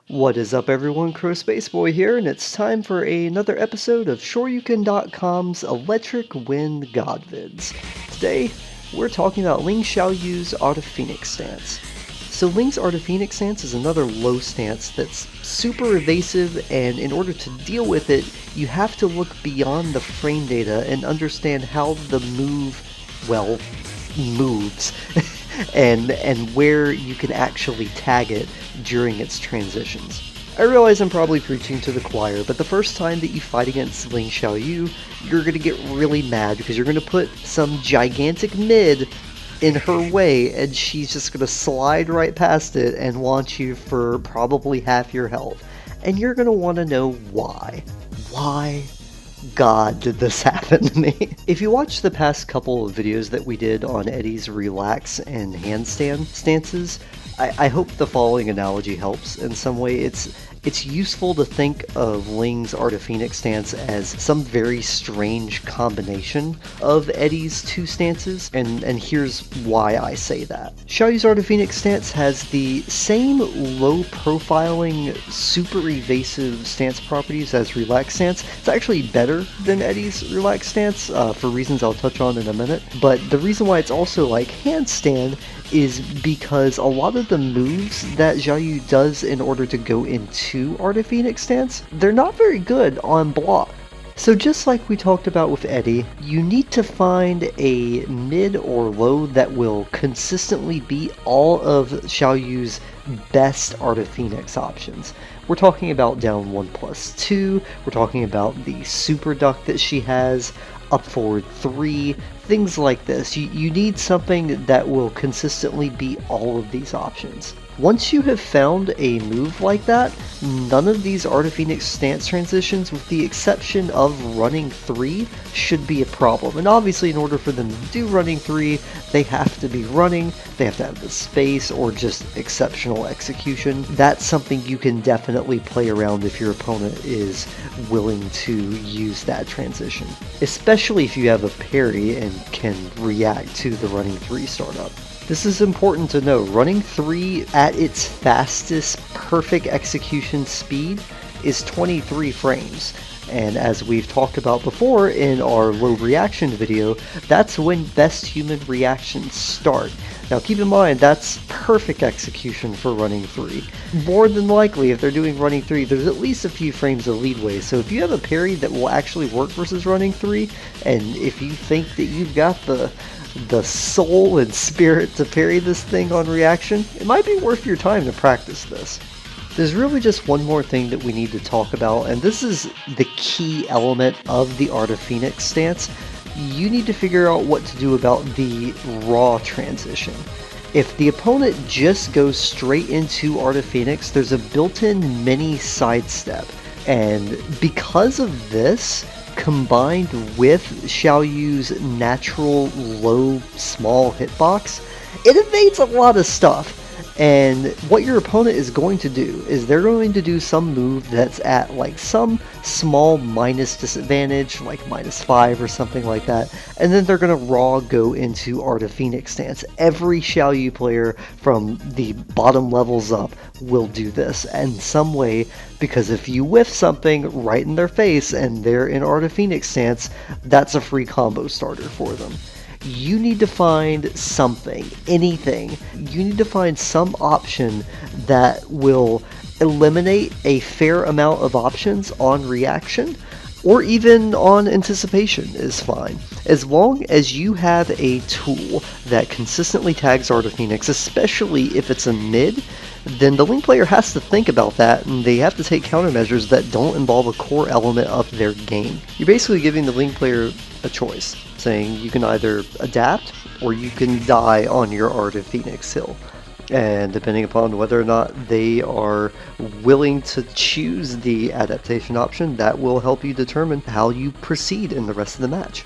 What is up, everyone? Crow Spaceboy here, and it's time for another episode of Shoryuken.com's Electric Wind God Vids. Today, we're talking about Ling Xiaoyu's Art of Phoenix stance. So Ling's Art of Phoenix stance is another low stance that's super evasive, and in order to deal with it, you have to look beyond the frame data and understand how the move, well, moves. and where you can actually tag it during its transitions. I realize I'm probably preaching to the choir, but the first time that you fight against Ling Xiaoyu, you're going to get really mad because you're going to put some gigantic mid in her way, and she's just going to slide right past it and launch you for probably half your health. And you're going to want to know why. Why God did this happen to me? If you watch the past couple of videos that we did on Eddy's relax and handstand stances, I hope the following analogy helps in some way. It's useful to think of Ling's Art of Phoenix stance as some very strange combination of Eddy's two stances, and here's why I say that. Xiaoyu's Art of Phoenix stance has the same low profiling, super evasive stance properties as relax stance. It's actually better than Eddy's relax stance, for reasons I'll touch on in a minute, but the reason why it's also like handstand is because a lot of the moves that Xiaoyu does in order to go into Art of Phoenix stance, they're not very good on block. So just like we talked about with Eddy, you need to find a mid or low that will consistently beat all of Xiaoyu's best Art of Phoenix options. We're talking about down 1+2, we're talking about the super duck that she has, up forward 3, things like this. You need something that will consistently beat all of these options. Once you have found a move like that, none of these Art of Phoenix stance transitions, with the exception of running 3, should be a problem. And obviously, in order for them to do running 3, they have to be running, they have to have the space, or just exceptional execution. That's something you can definitely play around if your opponent is willing to use that transition. Especially if you have a parry and can react to the running 3 startup. This is important to know. Running 3 at its fastest perfect execution speed is 23 frames. And as we've talked about before in our low reaction video, that's when best human reactions start. Now keep in mind, that's perfect execution for running 3. More than likely, if they're doing running 3, there's at least a few frames of leadway. So if you have a parry that will actually work versus running 3, and if you think that you've got the soul and spirit to parry this thing on reaction, it might be worth your time to practice this. There's really just one more thing that we need to talk about, and this is the key element of the Art of Phoenix stance. You need to figure out what to do about the raw transition. If the opponent just goes straight into Art of Phoenix, there's a built-in mini sidestep, and because of this, combined with Xiaoyu's natural low small hitbox, it evades a lot of stuff. And what your opponent is going to do is they're going to do some move that's at like some small minus disadvantage, like -5 or something like that, and then they're going to raw go into Art of Phoenix stance. Every Xiaoyu player from the bottom levels up will do this in some way, because if you whiff something right in their face and they're in Art of Phoenix stance, that's a free combo starter for them. You need to find something, anything. You need to find some option that will eliminate a fair amount of options on reaction, or even on anticipation is fine. As long as you have a tool that consistently tags Art of Phoenix, especially if it's a mid, then the Ling player has to think about that, and they have to take countermeasures that don't involve a core element of their game. You're basically giving the Ling player a choice, saying you can either adapt or you can die on your Art of Phoenix hill. And depending upon whether or not they are willing to choose the adaptation option, that will help you determine how you proceed in the rest of the match.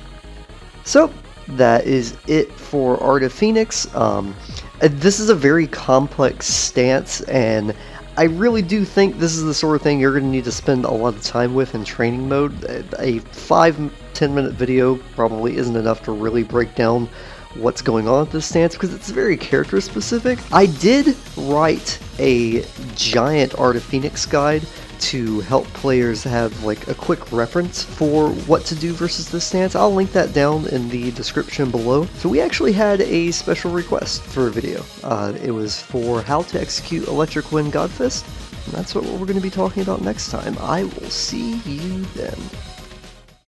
So that is it for Art of Phoenix. This is a very complex stance, and I really do think this is the sort of thing you're going to need to spend a lot of time with in training mode. A 5-10 minute video probably isn't enough to really break down what's going on with this stance because it's very character specific. I did write a giant Art of Phoenix guide to help players have like a quick reference for what to do versus this stance. I'll link that down in the description below. So we actually had a special request for a video. It was for how to execute Electric Wind God Fist, and that's what we're going to be talking about next time. I will see you then.